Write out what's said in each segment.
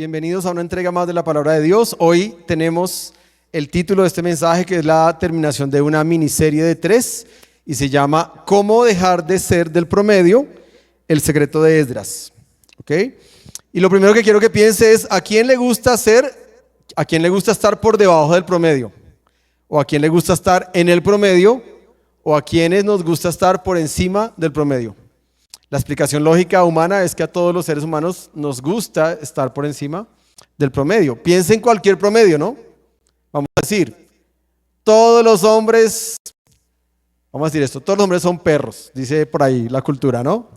Bienvenidos a una entrega más de la Palabra de Dios. Hoy tenemos el título de este mensaje, que es la terminación de una miniserie de 3 y se llama ¿Cómo dejar de ser del promedio? El secreto de Esdras. ¿Ok? Y lo primero que quiero que piense es ¿a quién le gusta estar por debajo del promedio? ¿O a quién le gusta estar en el promedio? ¿O a quiénes nos gusta estar por encima del promedio? La explicación lógica humana es que a todos los seres humanos nos gusta estar por encima del promedio. Piensa en cualquier promedio, ¿no? Vamos a decir, todos los hombres son perros, dice por ahí la cultura, ¿no?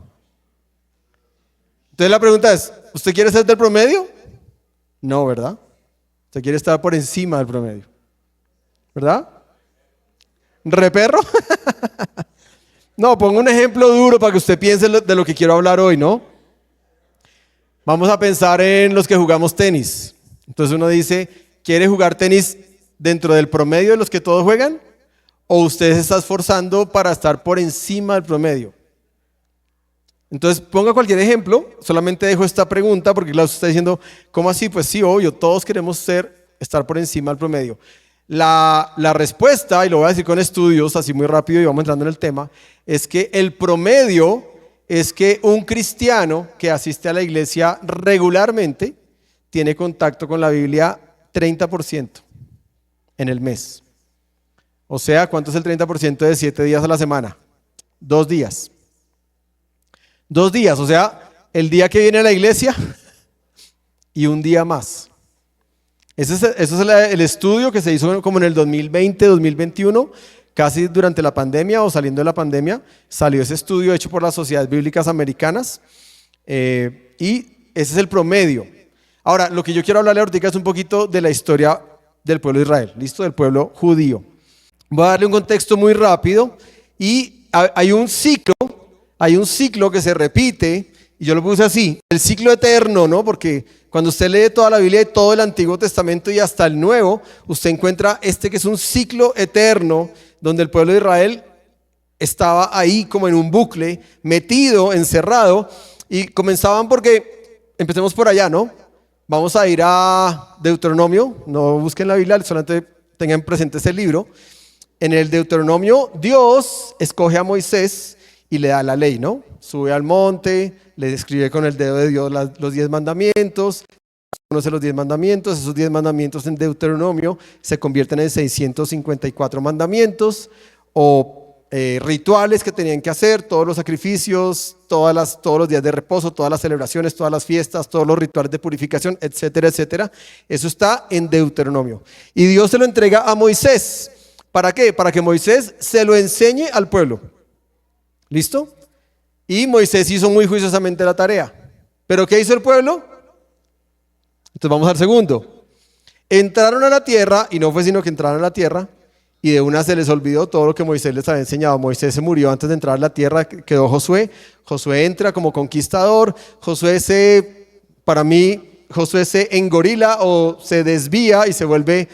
Entonces la pregunta es, ¿usted quiere ser del promedio? No, ¿verdad? Usted quiere estar por encima del promedio, ¿verdad? ¿Re perro? No, pongo un ejemplo duro para que usted piense de lo que quiero hablar hoy, ¿no? Vamos a pensar en los que jugamos tenis. Entonces uno dice, ¿quiere jugar tenis dentro del promedio de los que todos juegan? ¿O usted se está esforzando para estar por encima del promedio? Entonces ponga cualquier ejemplo, solamente dejo esta pregunta porque claro, usted está diciendo, ¿cómo así? Pues sí, obvio, todos queremos estar por encima del promedio. La respuesta, y lo voy a decir con estudios así muy rápido y vamos entrando en el tema, es que el promedio es que un cristiano que asiste a la iglesia regularmente tiene contacto con la Biblia 30% en el mes. O sea, ¿cuánto es el 30% de 7 días a la semana? 2 días. 2 días, o sea, el día que viene a la iglesia y un día más. Ese es el estudio que se hizo como en el 2020, 2021, casi durante la pandemia o saliendo de la pandemia, salió ese estudio hecho por las Sociedades Bíblicas Americanas y ese es el promedio. Ahora, lo que yo quiero hablarle ahorita es un poquito de la historia del pueblo de Israel, ¿listo? Del pueblo judío. Voy a darle un contexto muy rápido y hay un ciclo que se repite. Y yo lo puse así, el ciclo eterno, ¿no? Porque cuando usted lee toda la Biblia y todo el Antiguo Testamento y hasta el Nuevo, usted encuentra que es un ciclo eterno donde el pueblo de Israel estaba ahí como en un bucle, metido, encerrado, y comenzaban empecemos por allá, ¿no? Vamos a ir a Deuteronomio, no busquen la Biblia, solamente tengan presente ese libro. En el Deuteronomio, Dios escoge a Moisés y le da la ley, ¿no? Sube al monte, le escribe con el dedo de Dios los 10 mandamientos, conoce los 10 mandamientos, esos 10 mandamientos en Deuteronomio se convierten en 654 mandamientos o rituales que tenían que hacer, todos los sacrificios, todos los días de reposo, todas las celebraciones, todas las fiestas, todos los rituales de purificación, etcétera, etcétera. Eso está en Deuteronomio. Y Dios se lo entrega a Moisés. ¿Para qué? Para que Moisés se lo enseñe al pueblo. ¿Listo? Y Moisés hizo muy juiciosamente la tarea. ¿Pero qué hizo el pueblo? Entonces vamos al segundo. Entraron a la tierra, y no fue sino que entraron a la tierra, y de una se les olvidó todo lo que Moisés les había enseñado. Moisés se murió antes de entrar a la tierra, quedó Josué. Josué entra como conquistador. Josué se engorila o se desvía y se vuelve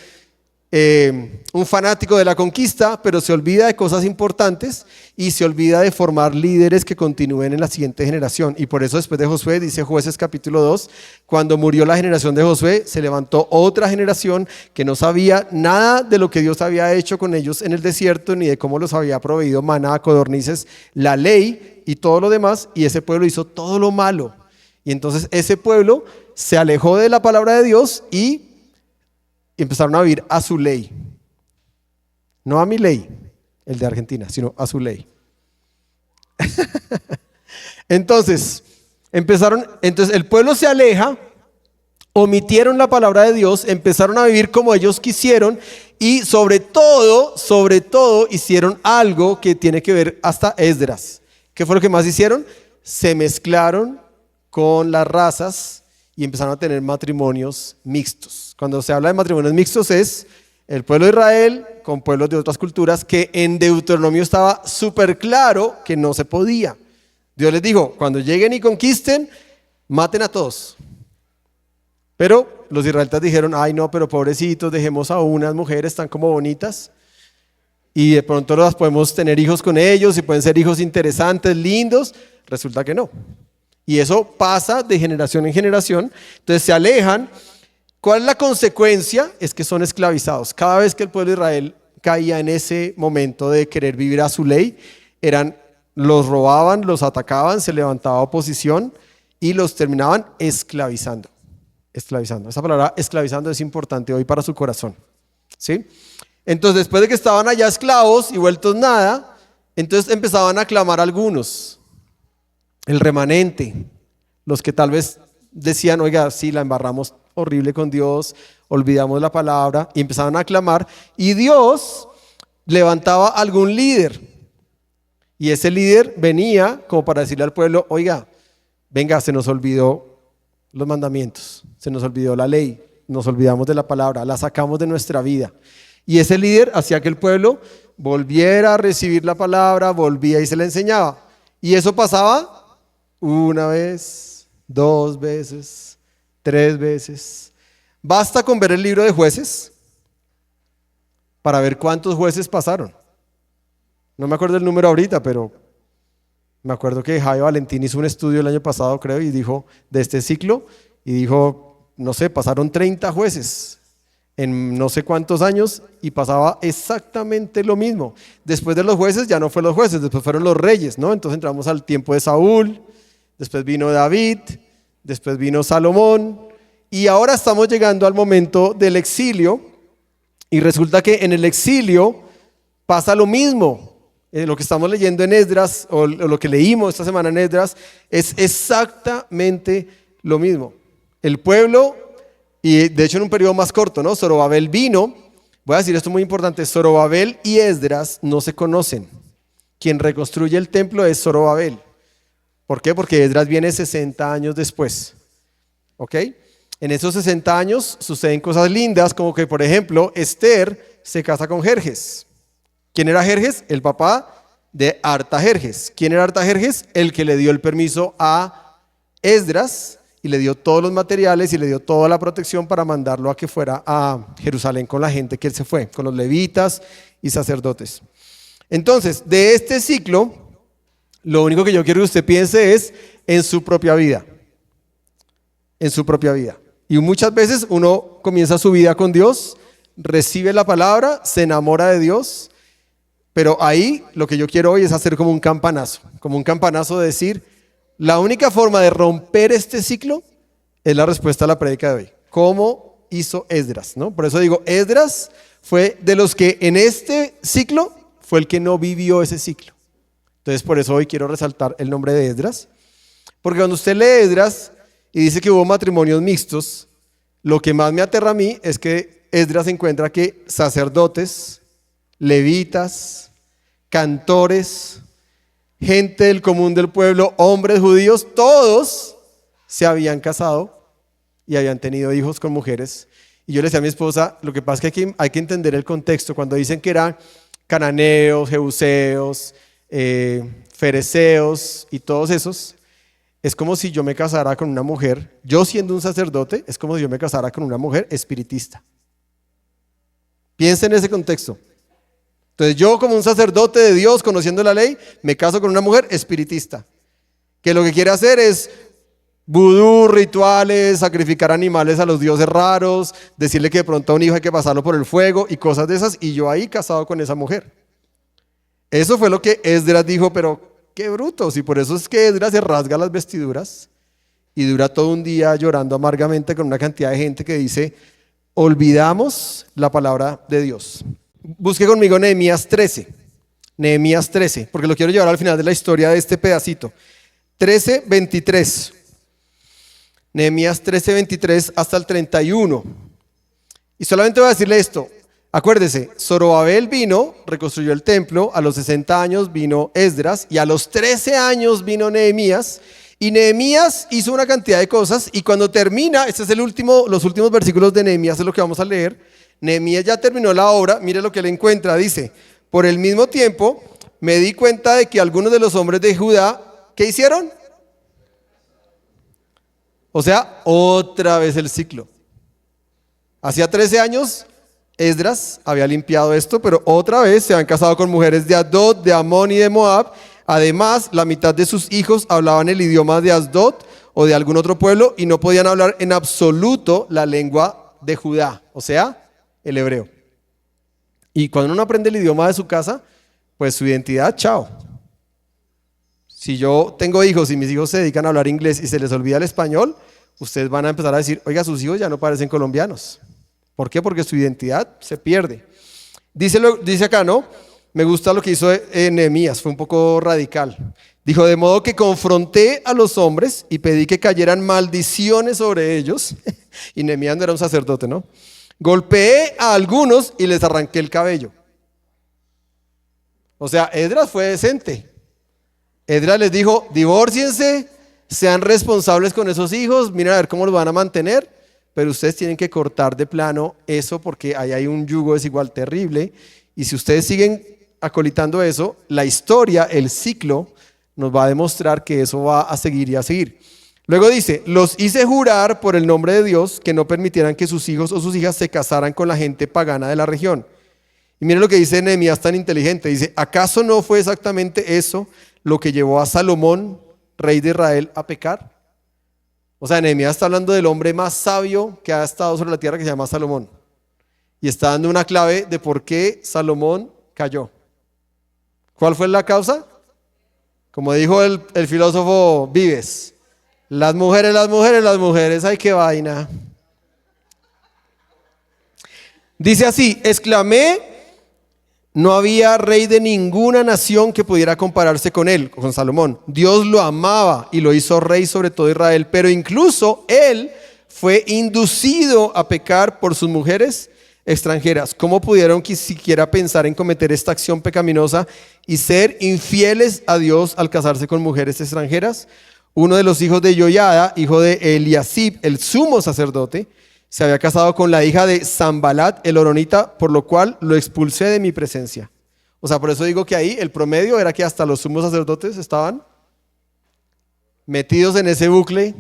un fanático de la conquista, pero se olvida de cosas importantes y se olvida de formar líderes que continúen en la siguiente generación. Y por eso después de Josué, dice Jueces capítulo 2, cuando murió la generación de Josué, se levantó otra generación que no sabía nada de lo que Dios había hecho con ellos en el desierto, ni de cómo los había proveído maná, codornices, la ley y todo lo demás, y ese pueblo hizo todo lo malo. Y entonces ese pueblo se alejó de la palabra de Dios y empezaron a vivir a su ley. No a mi ley, el de Argentina, sino a su ley. Entonces el pueblo se aleja, omitieron la palabra de Dios, empezaron a vivir como ellos quisieron y sobre todo hicieron algo que tiene que ver hasta Esdras. ¿Qué fue lo que más hicieron? Se mezclaron con las razas y empezaron a tener matrimonios mixtos. Cuando se habla de matrimonios mixtos es el pueblo de Israel con pueblos de otras culturas, que en Deuteronomio estaba súper claro que no se podía. Dios les dijo, cuando lleguen y conquisten, maten a todos. Pero los israelitas dijeron, ay no, pero pobrecitos, dejemos a unas mujeres tan como bonitas y de pronto las podemos tener hijos con ellos y pueden ser hijos interesantes, lindos. Resulta que no. Y eso pasa de generación en generación. Entonces se alejan. ¿Cuál es la consecuencia? Es que son esclavizados. Cada vez que el pueblo de Israel caía en ese momento de querer vivir a su ley, los robaban, los atacaban, se levantaba oposición y los terminaban esclavizando. Esclavizando. Esa palabra esclavizando es importante hoy para su corazón. ¿Sí? Entonces, después de que estaban allá esclavos y vueltos nada, entonces empezaban a clamar algunos, el remanente, los que tal vez decían, oiga, sí, la embarramos horrible con Dios, olvidamos la palabra, y empezaban a clamar, y Dios levantaba algún líder, y ese líder venía como para decirle al pueblo, oiga, venga, se nos olvidó los mandamientos, se nos olvidó la ley, nos olvidamos de la palabra, la sacamos de nuestra vida. Y ese líder hacía que el pueblo volviera a recibir la palabra, volvía y se la enseñaba. Y eso pasaba una vez, 2 veces, 3 veces. Basta con ver el libro de Jueces para ver cuántos jueces pasaron. No me acuerdo el número ahorita, pero me acuerdo que Jaime Valentín hizo un estudio el año pasado, creo, y dijo de este ciclo, y dijo, no sé, pasaron 30 jueces en no sé cuántos años y pasaba exactamente lo mismo. Después de los jueces ya no fue los jueces, después fueron los reyes, ¿no? Entonces entramos al tiempo de Saúl, después vino David, después vino Salomón y ahora estamos llegando al momento del exilio y resulta que en el exilio pasa lo mismo. Lo que estamos leyendo en Esdras o lo que leímos esta semana en Esdras es exactamente lo mismo. El pueblo, y de hecho en un periodo más corto, ¿no? Zorobabel vino, voy a decir esto muy importante, Zorobabel y Esdras no se conocen. Quien reconstruye el templo es Zorobabel. ¿Por qué? Porque Esdras viene 60 años después. ¿Ok? En esos 60 años suceden cosas lindas, como que, por ejemplo, Esther se casa con Jerjes. ¿Quién era Jerjes? El papá de Artajerjes. ¿Quién era Artajerjes? El que le dio el permiso a Esdras y le dio todos los materiales y le dio toda la protección para mandarlo a que fuera a Jerusalén con la gente que él se fue, con los levitas y sacerdotes. Entonces, de este ciclo, lo único que yo quiero que usted piense es en su propia vida. En su propia vida. Y muchas veces uno comienza su vida con Dios, recibe la palabra, se enamora de Dios, pero ahí lo que yo quiero hoy es hacer como un campanazo de decir, la única forma de romper este ciclo es la respuesta a la prédica de hoy. ¿Cómo hizo Esdras? ¿No? Por eso digo, Esdras fue de los que en este ciclo fue el que no vivió ese ciclo. Entonces por eso hoy quiero resaltar el nombre de Esdras, porque cuando usted lee Esdras y dice que hubo matrimonios mixtos, lo que más me aterra a mí es que Esdras encuentra que sacerdotes, levitas, cantores, gente del común del pueblo, hombres judíos, todos se habían casado y habían tenido hijos con mujeres. Y yo le decía a mi esposa, lo que pasa es que hay que entender el contexto. Cuando dicen que eran cananeos, jebuseos, fereceos y todos esos, es como si yo me casara con una mujer, yo siendo un sacerdote, es como si yo me casara con una mujer espiritista. Piensa en ese contexto. Entonces yo como un sacerdote de Dios, conociendo la ley, me caso con una mujer espiritista, que lo que quiere hacer es vudú, rituales, sacrificar animales a los dioses raros, decirle que de pronto a un hijo hay que pasarlo por el fuego y cosas de esas, y yo ahí casado con esa mujer. Eso fue lo que Esdras dijo, pero qué brutos, y por eso es que Esdras se rasga las vestiduras y dura todo un día llorando amargamente con una cantidad de gente que dice, olvidamos la palabra de Dios. Busque conmigo Nehemías 13, porque lo quiero llevar al final de la historia de este pedacito. 13:23, Nehemías 13:23 hasta el 31. Y solamente voy a decirle esto, acuérdese, Zorobabel vino, reconstruyó el templo, a los 60 años vino Esdras y a los 13 años vino Nehemías. Y Nehemías hizo una cantidad de cosas y cuando termina, este es los últimos versículos de Nehemías, es lo que vamos a leer. Nehemías ya terminó la obra, mire lo que él encuentra, dice, por el mismo tiempo me di cuenta de que algunos de los hombres de Judá, ¿qué hicieron? O sea, otra vez el ciclo. Hacía 13 años Esdras había limpiado esto, pero otra vez se han casado con mujeres de Adot, de Amón y de Moab. Además, la mitad de sus hijos hablaban el idioma de Asdod o de algún otro pueblo y no podían hablar en absoluto la lengua de Judá, o sea, el hebreo. Y cuando uno aprende el idioma de su casa, pues su identidad, chao. Si yo tengo hijos y mis hijos se dedican a hablar inglés y se les olvida el español, ustedes van a empezar a decir, oiga, sus hijos ya no parecen colombianos. ¿Por qué? Porque su identidad se pierde. Dice acá, ¿no? Me gusta lo que hizo Nehemías, fue un poco radical. Dijo, de modo que confronté a los hombres y pedí que cayeran maldiciones sobre ellos. Y Nehemías no era un sacerdote, ¿no? Golpeé a algunos y les arranqué el cabello. O sea, Esdras fue decente. Esdras les dijo, divórciense, sean responsables con esos hijos, miren a ver cómo los van a mantener, pero ustedes tienen que cortar de plano eso porque ahí hay un yugo desigual terrible. Y si ustedes siguen acolitando eso, la historia, el ciclo, nos va a demostrar que eso va a seguir y a seguir. Luego dice, los hice jurar por el nombre de Dios que no permitieran que sus hijos o sus hijas se casaran con la gente pagana de la región. Y miren lo que dice Nehemías tan inteligente, dice, ¿acaso no fue exactamente eso lo que llevó a Salomón, rey de Israel, a pecar? O sea, Nehemías está hablando del hombre más sabio que ha estado sobre la tierra, que se llama Salomón. Y está dando una clave de por qué Salomón cayó. ¿Cuál fue la causa? Como dijo el filósofo Vives, las mujeres, ay qué vaina. Dice así, exclamé, no había rey de ninguna nación que pudiera compararse con él, con Salomón. Dios lo amaba y lo hizo rey sobre todo Israel, pero incluso él fue inducido a pecar por sus mujeres extranjeras. ¿Cómo pudieron siquiera pensar en cometer esta acción pecaminosa y ser infieles a Dios al casarse con mujeres extranjeras? Uno de los hijos de Joiada, hijo de Eliasib, el sumo sacerdote, se había casado con la hija de Sanbalat, el horonita, por lo cual lo expulsé de mi presencia. O sea, por eso digo que ahí el promedio era que hasta los sumos sacerdotes estaban metidos en ese bucle,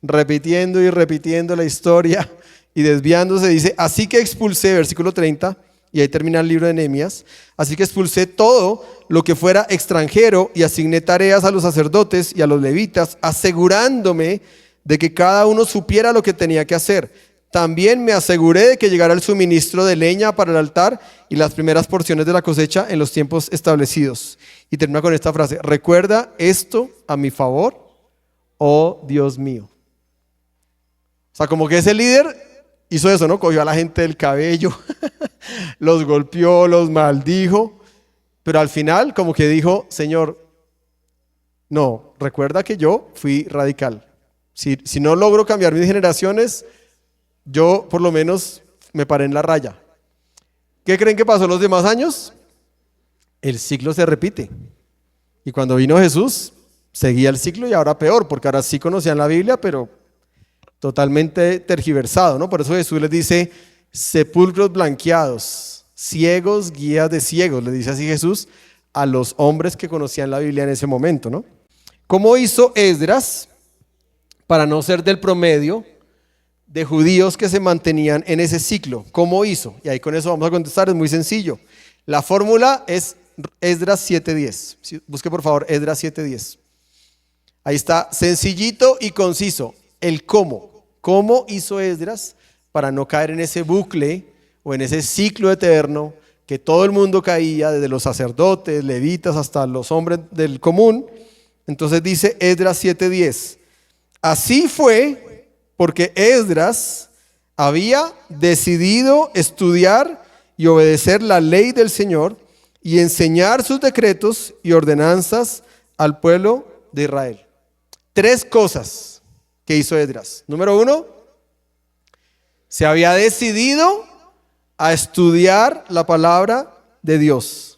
repitiendo y repitiendo la historia y desviándose. Dice, así que expulsé, versículo 30, y ahí termina el libro de Nehemías, así que expulsé todo lo que fuera extranjero y asigné tareas a los sacerdotes y a los levitas, asegurándome de que cada uno supiera lo que tenía que hacer. También me aseguré de que llegara el suministro de leña para el altar y las primeras porciones de la cosecha en los tiempos establecidos. Y termina con esta frase, recuerda esto a mi favor, oh Dios mío. O sea, como que ese líder hizo eso, ¿no? Cogió a la gente del cabello, los golpeó, los maldijo, pero al final como que dijo, Señor, no, recuerda que yo fui radical. Si no logro cambiar mis generaciones, yo por lo menos me paré en la raya. ¿Qué creen que pasó los demás años? El ciclo se repite. Y cuando vino Jesús, seguía el ciclo y ahora peor, porque ahora sí conocían la Biblia, pero totalmente tergiversado, ¿no? Por eso Jesús les dice, sepulcros blanqueados, ciegos, guías de ciegos, le dice así Jesús a los hombres que conocían la Biblia en ese momento, ¿no? ¿Cómo hizo Esdras para no ser del promedio de judíos que se mantenían en ese ciclo? ¿Cómo hizo? Y ahí con eso vamos a contestar, es muy sencillo. La fórmula es Esdras 7:10. Busque por favor Esdras 7:10. Ahí está, sencillito y conciso. El cómo. ¿Cómo hizo Esdras para no caer en ese bucle o en ese ciclo eterno que todo el mundo caía, desde los sacerdotes, levitas, hasta los hombres del común? Entonces dice Esdras 7:10. Así fue porque Esdras había decidido estudiar y obedecer la ley del Señor y enseñar sus decretos y ordenanzas al pueblo de Israel. 3 cosas que hizo Esdras. Número 1, se había decidido a estudiar la palabra de Dios.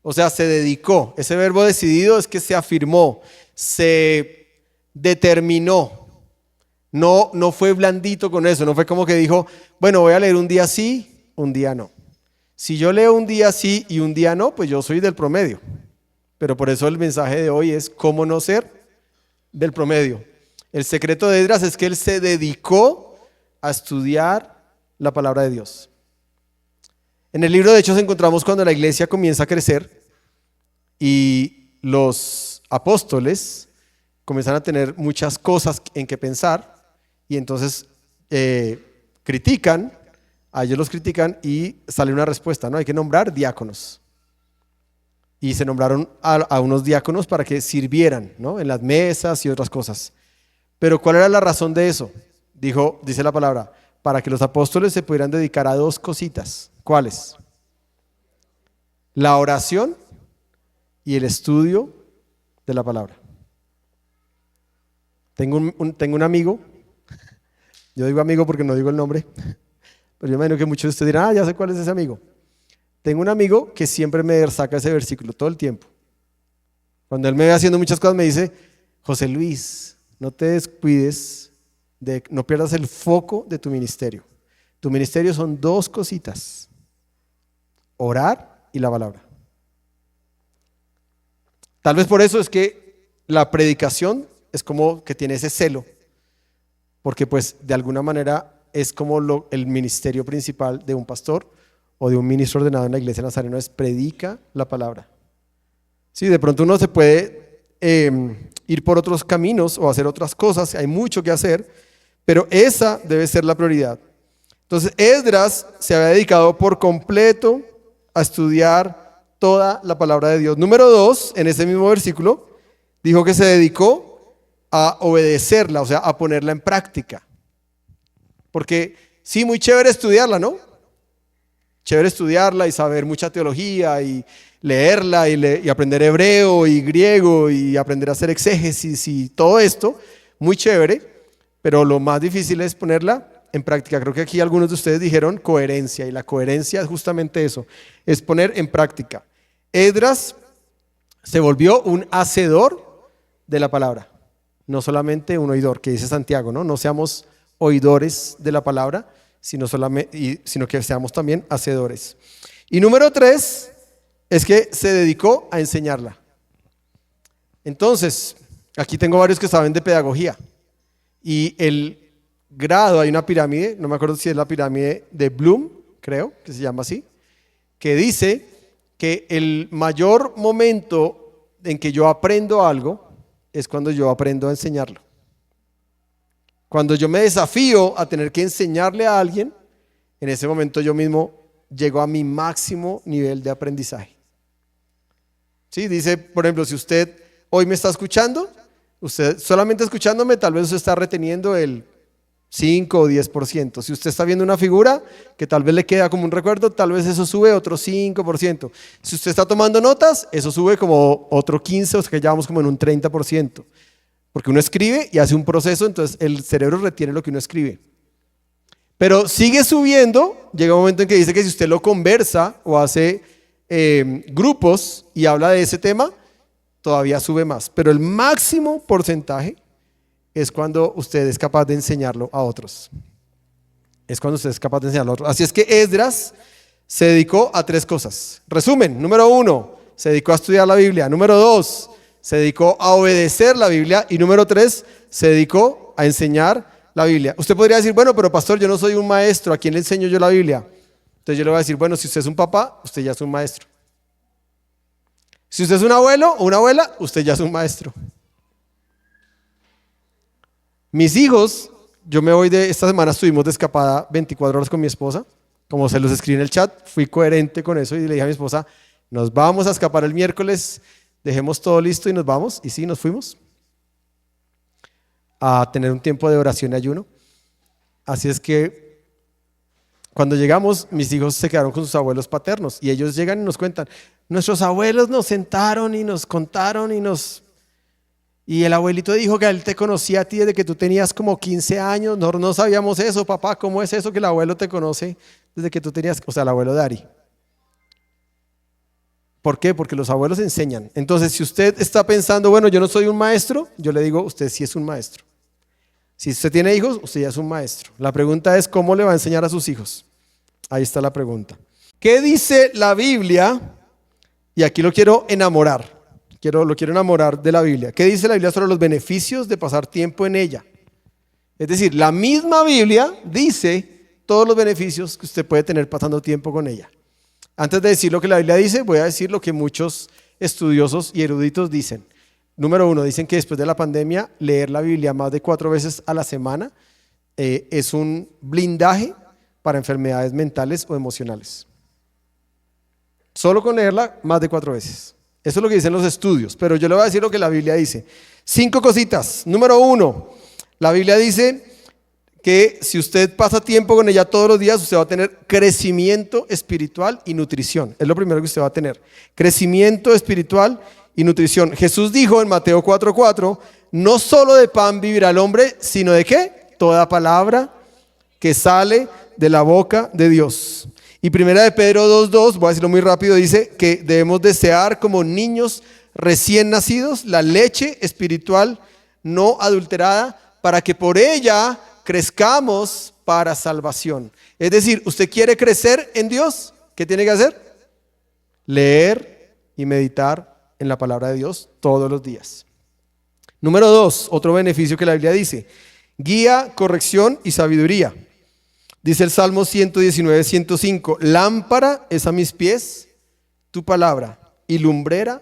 O sea, se dedicó. Ese verbo decidido es que se afirmó, se determinó. No fue blandito con eso, no fue como que dijo, bueno, voy a leer un día sí, un día no. Si yo leo un día sí y un día no, pues yo soy del promedio. Pero por eso el mensaje de hoy es cómo no ser del promedio. El secreto de Esdras es que él se dedicó a estudiar la palabra de Dios. En el libro de Hechos encontramos cuando la iglesia comienza a crecer Y los apóstoles comienzan a tener muchas cosas en que pensar y entonces critican, a ellos los critican y sale una respuesta, ¿no? Hay que nombrar diáconos. Y se nombraron a unos diáconos para que sirvieran, ¿no? En las mesas y otras cosas. Pero ¿cuál era la razón de eso? Dice la palabra, para que los apóstoles se pudieran dedicar a dos cositas. ¿Cuáles? La oración y el estudio de la palabra. Tengo un amigo, yo digo amigo porque no digo el nombre, pero yo me imagino que muchos de ustedes dirán, ya sé cuál es ese amigo. Tengo un amigo que siempre me saca ese versículo todo el tiempo. Cuando él me ve haciendo muchas cosas me dice, José Luis, no te descuides, no pierdas el foco de tu ministerio. Tu ministerio son dos cositas, orar y la palabra. Tal vez por eso es que la predicación es como que tiene ese celo, porque pues de alguna manera es como el ministerio principal de un pastor o de un ministro ordenado en la iglesia nazareno, es predica la palabra. Sí, de pronto uno se puede ir por otros caminos o hacer otras cosas, hay mucho que hacer, pero esa debe ser la prioridad. Entonces Esdras se había dedicado por completo a estudiar toda la palabra de Dios. Número 2, en ese mismo versículo, dijo que se dedicó a obedecerla, o sea, a ponerla en práctica. Porque sí, muy chévere estudiarla, ¿no? Chévere estudiarla y saber mucha teología y leerla y aprender hebreo y griego y aprender a hacer exégesis y todo esto, muy chévere, pero lo más difícil es ponerla en práctica. Creo que aquí algunos de ustedes dijeron coherencia, y la coherencia es justamente eso, es poner en práctica. Esdras se volvió un hacedor de la palabra, no solamente un oidor, que dice Santiago, ¿no? No seamos oidores de la palabra, sino que seamos también hacedores. Y número 3 es que se dedicó a enseñarla. Entonces, aquí tengo varios que saben de pedagogía. Y el grado, hay una pirámide, no me acuerdo si es la pirámide de Bloom, creo que se llama así, que dice que el mayor momento en que yo aprendo algo es cuando yo aprendo a enseñarlo. Cuando yo me desafío a tener que enseñarle a alguien, en ese momento yo mismo llego a mi máximo nivel de aprendizaje. ¿Sí? Dice, por ejemplo, si usted hoy me está escuchando, usted solamente escuchándome, tal vez usted está reteniendo el 5 o 10%. Si usted está viendo una figura que tal vez le queda como un recuerdo, tal vez eso sube otro 5%. Si usted está tomando notas, eso sube como otro 15%, o sea que ya vamos como en un 30%. Porque uno escribe y hace un proceso, entonces el cerebro retiene lo que uno escribe. Pero sigue subiendo, llega un momento en que dice que si usted lo conversa o hace grupos y habla de ese tema, todavía sube más. Pero el máximo porcentaje es cuando usted es capaz de enseñarlo a otros. Es cuando usted es capaz de enseñarlo a otros. Así es que Esdras se dedicó a 3 cosas. Resumen, número 1, se dedicó a estudiar la Biblia. Número 2, se dedicó a obedecer la Biblia. Y número 3, se dedicó a enseñar la Biblia. Usted podría decir, bueno, pero pastor, yo no soy un maestro, ¿a quién le enseño yo la Biblia? Entonces yo le voy a decir, bueno, si usted es un papá, usted ya es un maestro. Si usted es un abuelo o una abuela, usted ya es un maestro. Mis hijos, esta semana estuvimos de escapada 24 horas con mi esposa, como se los escribí en el chat, fui coherente con eso y le dije a mi esposa, nos vamos a escapar el miércoles, dejemos todo listo y nos vamos. Y sí, nos fuimos a tener un tiempo de oración y ayuno. Así es que cuando llegamos, mis hijos se quedaron con sus abuelos paternos y ellos llegan y nos cuentan, nuestros abuelos nos sentaron y nos contaron y el abuelito dijo que él te conocía a ti desde que tú tenías como 15 años, no sabíamos eso, papá, ¿cómo es eso que el abuelo te conoce desde que tú tenías, o sea, el abuelo Dari? ¿Por qué? Porque los abuelos enseñan. Entonces, si usted está pensando, bueno, yo no soy un maestro, yo le digo, usted sí es un maestro. Si usted tiene hijos, usted ya es un maestro. La pregunta es, ¿cómo le va a enseñar a sus hijos? Ahí está la pregunta. ¿Qué dice la Biblia? Y aquí lo quiero enamorar. Lo quiero enamorar de la Biblia. ¿Qué dice la Biblia sobre los beneficios de pasar tiempo en ella? Es decir, la misma Biblia dice todos los beneficios que usted puede tener pasando tiempo con ella. Antes de decir lo que la Biblia dice, voy a decir lo que muchos estudiosos y eruditos dicen, número uno, dicen que después de la pandemia leer la Biblia más de 4 veces a la semana es un blindaje para enfermedades mentales o emocionales. Solo con leerla más de 4 veces. Eso es lo que dicen los estudios, pero yo le voy a decir lo que la Biblia dice. 5 cositas. Número uno, la Biblia dice que si usted pasa tiempo con ella todos los días, usted va a tener crecimiento espiritual y nutrición. Es lo primero que usted va a tener. Crecimiento espiritual y nutrición. Jesús dijo en Mateo 4:4, no solo de pan vivirá el hombre, sino de ¿qué? Toda palabra que sale de la boca de Dios. Y primera de Pedro 2:2, voy a decirlo muy rápido, dice que debemos desear como niños recién nacidos la leche espiritual no adulterada para que por ella crezcamos para salvación. Es decir, ¿usted quiere crecer en Dios? ¿Qué tiene que hacer? Leer y meditar en la palabra de Dios todos los días. Número 2, otro beneficio que la Biblia dice, guía, corrección y sabiduría. Dice el Salmo 119:105, lámpara es a mis pies tu palabra y lumbrera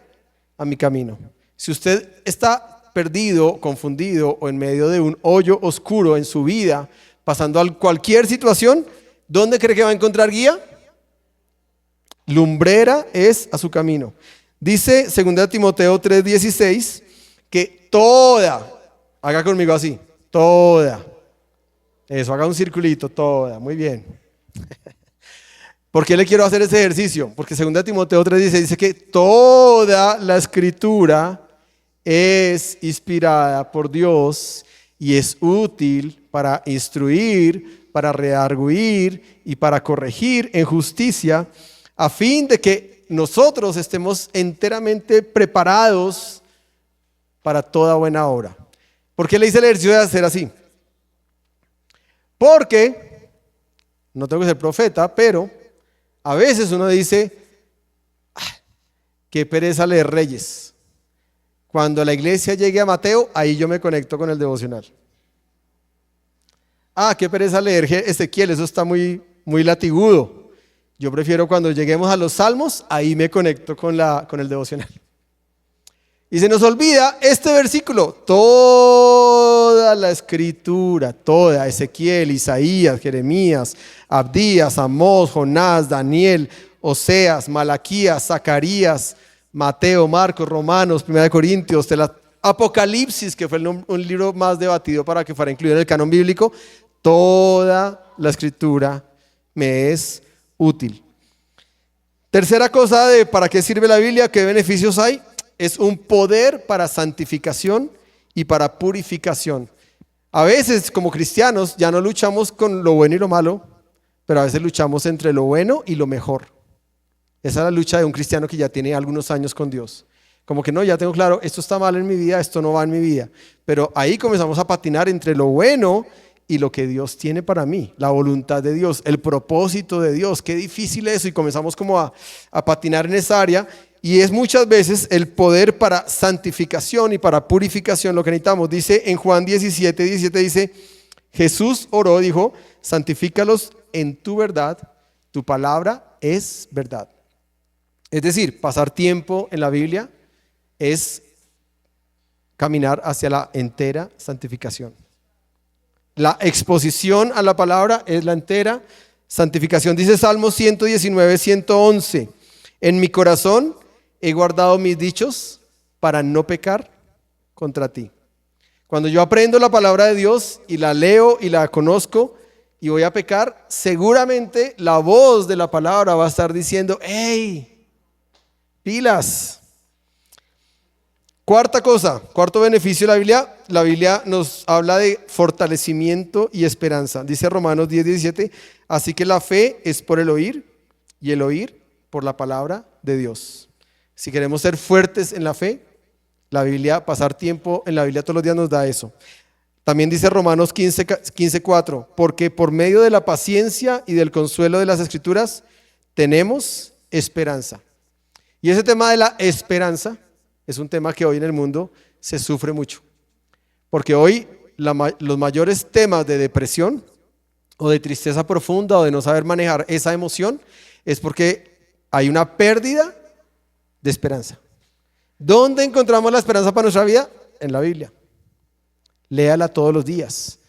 a mi camino. Si usted está perdido, confundido o en medio de un hoyo oscuro en su vida, pasando a cualquier situación, ¿dónde cree que va a encontrar guía? Lumbrera es a su camino. Dice 2 Timoteo 3:16 que toda, haga conmigo así, toda. Eso, haga un circulito, toda, muy bien. ¿Por qué le quiero hacer ese ejercicio? Porque 2 Timoteo 3:16 dice que toda la escritura es inspirada por Dios y es útil para instruir, para redarguir y para corregir en justicia, a fin de que nosotros estemos enteramente preparados para toda buena obra. ¿Por qué le hice el ejercicio de hacer así? Porque, no tengo que ser profeta, pero a veces uno dice, qué pereza leer Reyes. Cuando la iglesia llegue a Mateo, ahí yo me conecto con el devocional. Qué pereza leer Ezequiel, eso está muy latigudo. Yo prefiero cuando lleguemos a los Salmos, ahí me conecto con el devocional. Y se nos olvida este versículo, toda la escritura, toda, Ezequiel, Isaías, Jeremías, Abdías, Amós, Jonás, Daniel, Oseas, Malaquías, Zacarías, Mateo, Marcos, Romanos, 1 Corintios, Apocalipsis, que fue un libro más debatido para que fuera incluido en el canon bíblico, toda la escritura me es útil. Tercera cosa de para qué sirve la Biblia, qué beneficios hay. Es un poder para santificación y para purificación. A veces como cristianos ya no luchamos con lo bueno y lo malo, pero a veces luchamos entre lo bueno y lo mejor. Esa es la lucha de un cristiano que ya tiene algunos años con Dios. Como que no, ya tengo claro, esto está mal en mi vida, esto no va en mi vida. Pero ahí comenzamos a patinar entre lo bueno y lo que Dios tiene para mí, la voluntad de Dios, el propósito de Dios. Qué difícil eso, y comenzamos como a patinar en esa área. Y es muchas veces el poder para santificación y para purificación lo que necesitamos. Dice en Juan 17:17, dice, Jesús oró, dijo, santifícalos en tu verdad, tu palabra es verdad. Es decir, pasar tiempo en la Biblia es caminar hacia la entera santificación. La exposición a la palabra es la entera santificación. Dice Salmo 119:111, en mi corazón he guardado mis dichos para no pecar contra ti. Cuando yo aprendo la palabra de Dios y la leo y la conozco y voy a pecar, seguramente la voz de la palabra va a estar diciendo, ¡hey! Pilas. Cuarta cosa, cuarto beneficio de la Biblia nos habla de fortalecimiento y esperanza. Dice Romanos 10:17, así que la fe es por el oír y el oír por la palabra de Dios. Si queremos ser fuertes en la fe, la Biblia, pasar tiempo en la Biblia todos los días nos da eso. También dice Romanos 15:4, porque por medio de la paciencia y del consuelo de las Escrituras tenemos esperanza. Y ese tema de la esperanza es un tema que hoy en el mundo se sufre mucho. Porque hoy los mayores temas de depresión o de tristeza profunda o de no saber manejar esa emoción es porque hay una pérdida de esperanza. ¿Dónde encontramos la esperanza para nuestra vida? En la Biblia. Léala todos los días.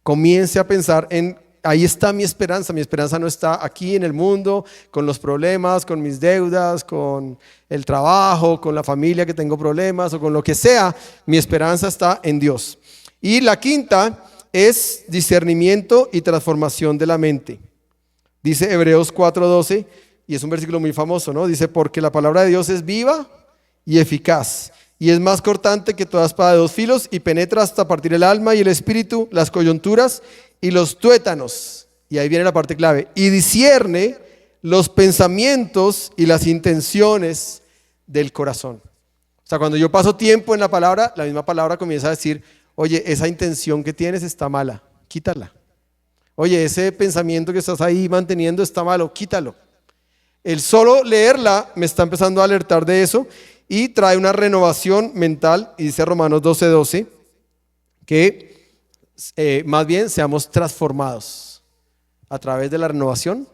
Comience a pensar en, ahí está mi esperanza. Mi esperanza no está aquí en el mundo, con los problemas, con mis deudas, con el trabajo, con la familia que tengo problemas o con lo que sea. Mi esperanza está en Dios. Y la quinta es discernimiento y transformación de la mente. Dice Hebreos 4:12, y es un versículo muy famoso, ¿no? Dice, porque la palabra de Dios es viva y eficaz, y es más cortante que toda espada de dos filos, y penetra hasta partir el alma y el espíritu, las coyunturas y los tuétanos. Y ahí viene la parte clave. Y discierne los pensamientos y las intenciones del corazón. O sea, cuando yo paso tiempo en la palabra, la misma palabra comienza a decir, oye, esa intención que tienes está mala, quítala. Oye, ese pensamiento que estás ahí manteniendo está malo, quítalo. El solo leerla me está empezando a alertar de eso y trae una renovación mental, y dice Romanos 12:12, que más bien seamos transformados a través de la renovación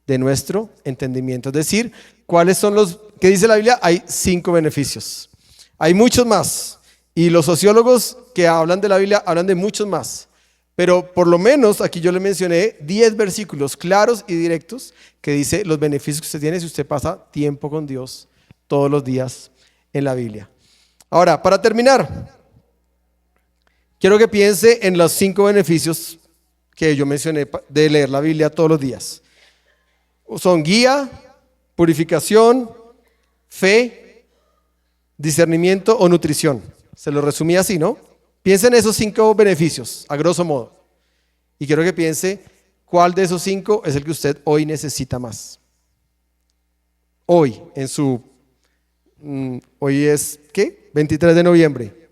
de nuestro entendimiento. Es decir, ¿cuáles son los que dice la Biblia? Hay 5 beneficios. Hay muchos más, y los sociólogos que hablan de la Biblia hablan de muchos más. Pero por lo menos aquí yo le mencioné 10 versículos claros y directos que dice los beneficios que usted tiene si usted pasa tiempo con Dios todos los días en la Biblia. Ahora, para terminar, quiero que piense en los 5 beneficios que yo mencioné de leer la Biblia todos los días. Son guía, purificación, fe, discernimiento o nutrición. Se lo resumí así, ¿no? Piensa en esos 5 beneficios, a grosso modo. Y quiero que piense cuál de esos 5 es el que usted hoy necesita más. Hoy, hoy es, ¿qué? 23 de noviembre.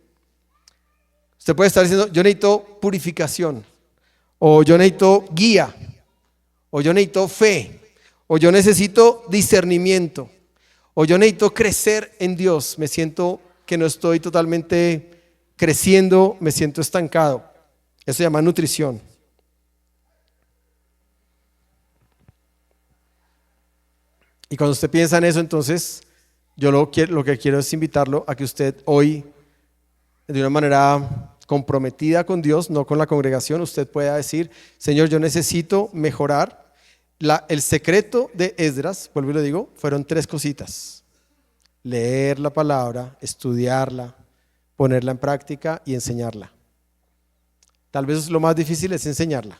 Usted puede estar diciendo, yo necesito purificación, o yo necesito guía, o yo necesito fe, o yo necesito discernimiento, o yo necesito crecer en Dios. Me siento que no estoy totalmente creciendo, me siento estancado. Eso se llama nutrición. Y cuando usted piensa en eso, entonces yo lo que quiero es invitarlo a que usted hoy, de una manera comprometida con Dios, no con la congregación, usted pueda decir, Señor, yo necesito mejorar. El secreto de Esdras, vuelvo y lo digo, fueron 3 cositas: leer la palabra, estudiarla, ponerla en práctica y enseñarla. Tal vez lo más difícil es enseñarla,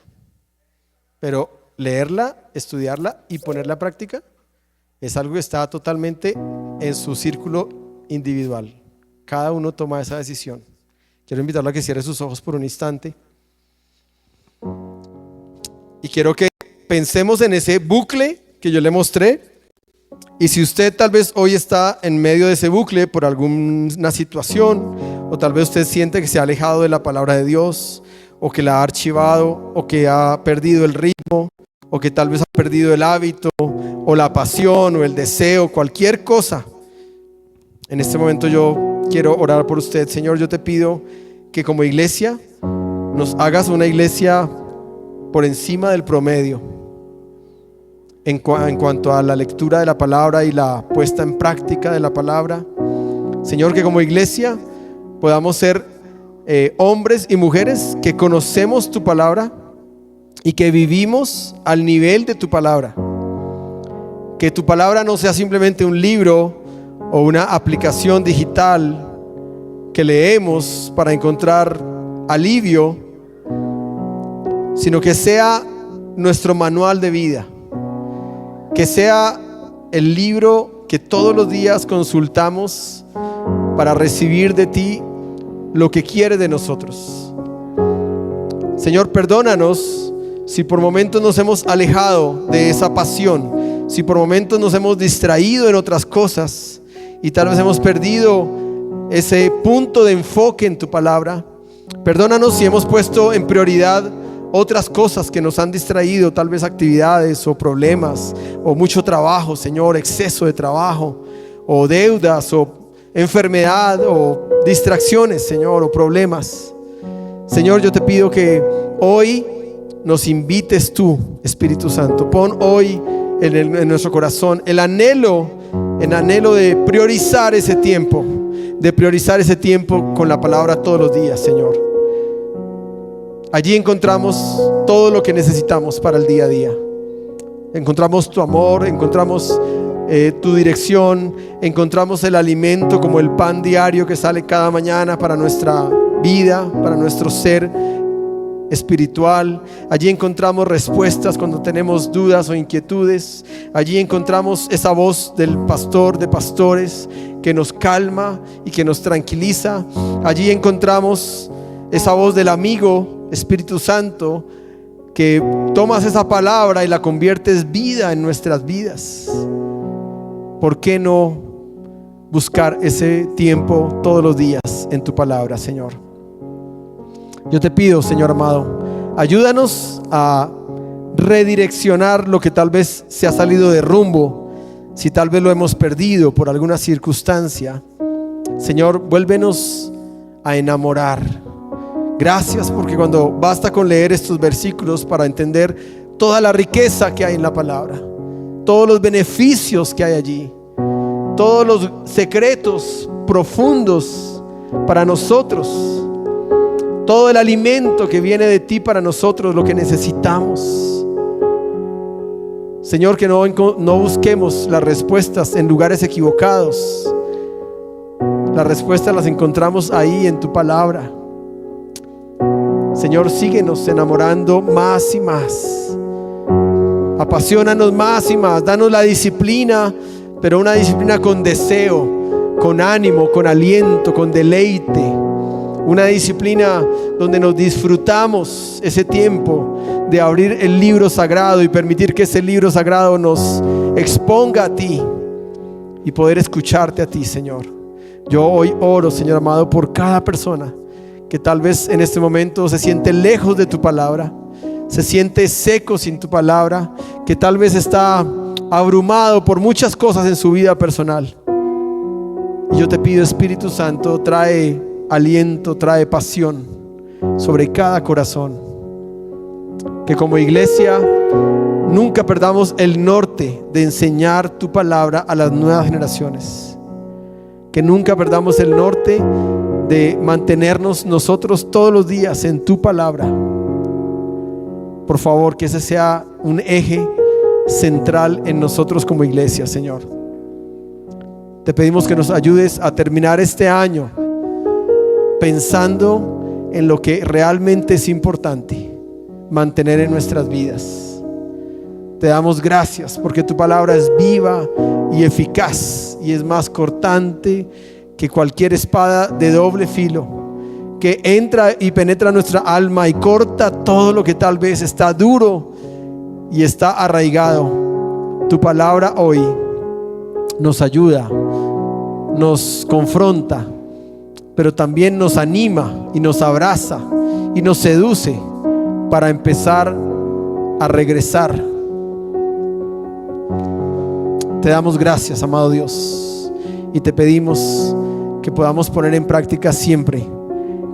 pero leerla, estudiarla y ponerla en práctica es algo que está totalmente en su círculo individual. Cada uno toma esa decisión. Quiero invitarlo a que cierre sus ojos por un instante y quiero que pensemos en ese bucle que yo le mostré. Y si usted tal vez hoy está en medio de ese bucle por alguna situación, o tal vez usted siente que se ha alejado de la palabra de Dios, o que la ha archivado, o que ha perdido el ritmo, o que tal vez ha perdido el hábito, o la pasión, o el deseo, cualquier cosa, en este momento yo quiero orar por usted. Señor, yo te pido que como iglesia nos hagas una iglesia por encima del promedio en cuanto a la lectura de la palabra y la puesta en práctica de la palabra. Señor, que como iglesia podamos ser hombres y mujeres que conocemos tu palabra y que vivimos al nivel de tu palabra. Que tu palabra no sea simplemente un libro o una aplicación digital que leemos para encontrar alivio, sino que sea nuestro manual de vida. Que sea el libro que todos los días consultamos para recibir de ti lo que quieres de nosotros. Señor, perdónanos si por momentos nos hemos alejado de esa pasión, si por momentos nos hemos distraído en otras cosas y tal vez hemos perdido ese punto de enfoque en tu palabra. Perdónanos si hemos puesto en prioridad otras cosas que nos han distraído, tal vez actividades o problemas o mucho trabajo, Señor, exceso de trabajo o deudas o enfermedad o distracciones, Señor, o problemas. Señor, yo te pido que hoy nos invites tú, Espíritu Santo. Pon hoy en nuestro corazón el anhelo de priorizar ese tiempo de priorizar ese tiempo con la palabra todos los días, Señor. Allí encontramos todo lo que necesitamos para el día a día. Encontramos tu amor, encontramos tu dirección, encontramos el alimento como el pan diario que sale cada mañana para nuestra vida, para nuestro ser espiritual. Allí encontramos respuestas cuando tenemos dudas o inquietudes. Allí encontramos esa voz del pastor de pastores que nos calma y que nos tranquiliza. Allí encontramos esa voz del amigo Espíritu Santo, que tomas esa palabra y la conviertes vida en nuestras vidas. ¿Por qué no buscar ese tiempo todos los días en tu palabra, Señor? Yo te pido, Señor amado, ayúdanos a redireccionar lo que tal vez se ha salido de rumbo, si tal vez lo hemos perdido por alguna circunstancia. Señor, vuélvenos a enamorar. Gracias, porque cuando basta con leer estos versículos para entender toda la riqueza que hay en la palabra, todos los beneficios que hay allí, todos los secretos profundos para nosotros, todo el alimento que viene de ti para nosotros, lo que necesitamos. Señor, que no busquemos las respuestas en lugares equivocados. Las respuestas las encontramos ahí en tu palabra. Señor, síguenos enamorando más y más. Apasionanos más y más. Danos la disciplina, pero una disciplina con deseo, con ánimo, con aliento, con deleite. Una disciplina donde nos disfrutamos ese tiempo de abrir el libro sagrado y permitir que ese libro sagrado nos exponga a ti y poder escucharte a ti, Señor. Yo hoy oro, Señor amado, por cada persona que tal vez en este momento se siente lejos de tu palabra, se siente seco sin tu palabra, que tal vez está abrumado por muchas cosas en su vida personal. Y yo te pido, Espíritu Santo, trae aliento, trae pasión sobre cada corazón. Que como iglesia nunca perdamos el norte de enseñar tu palabra a las nuevas generaciones. Que nunca perdamos el norte de mantenernos nosotros todos los días en tu palabra. Por favor, que ese sea un eje central en nosotros como iglesia, Señor. Te pedimos que nos ayudes a terminar este año pensando en lo que realmente es importante mantener en nuestras vidas. Te damos gracias porque tu palabra es viva y eficaz y es más cortante que cualquier espada de doble filo, que entra y penetra nuestra alma y corta todo lo que tal vez está duro y está arraigado. Tu palabra hoy nos ayuda, nos confronta, pero también nos anima y nos abraza y nos seduce para empezar a regresar. Te damos gracias, amado Dios, y te pedimos que podamos poner en práctica siempre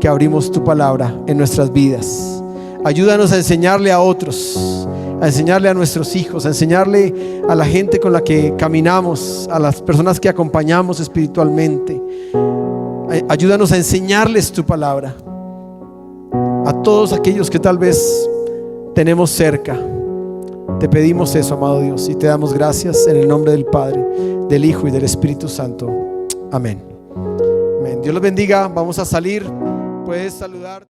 que abrimos tu palabra en nuestras vidas. Ayúdanos a enseñarle a otros, a enseñarle a nuestros hijos, a enseñarle a la gente con la que caminamos, a las personas que acompañamos espiritualmente. Ayúdanos a enseñarles tu palabra a todos aquellos que tal vez tenemos cerca. Te pedimos eso, amado Dios, y te damos gracias en el nombre del Padre, del Hijo y del Espíritu Santo. Amén. Amén. Dios los bendiga. Vamos a salir. Puedes saludar.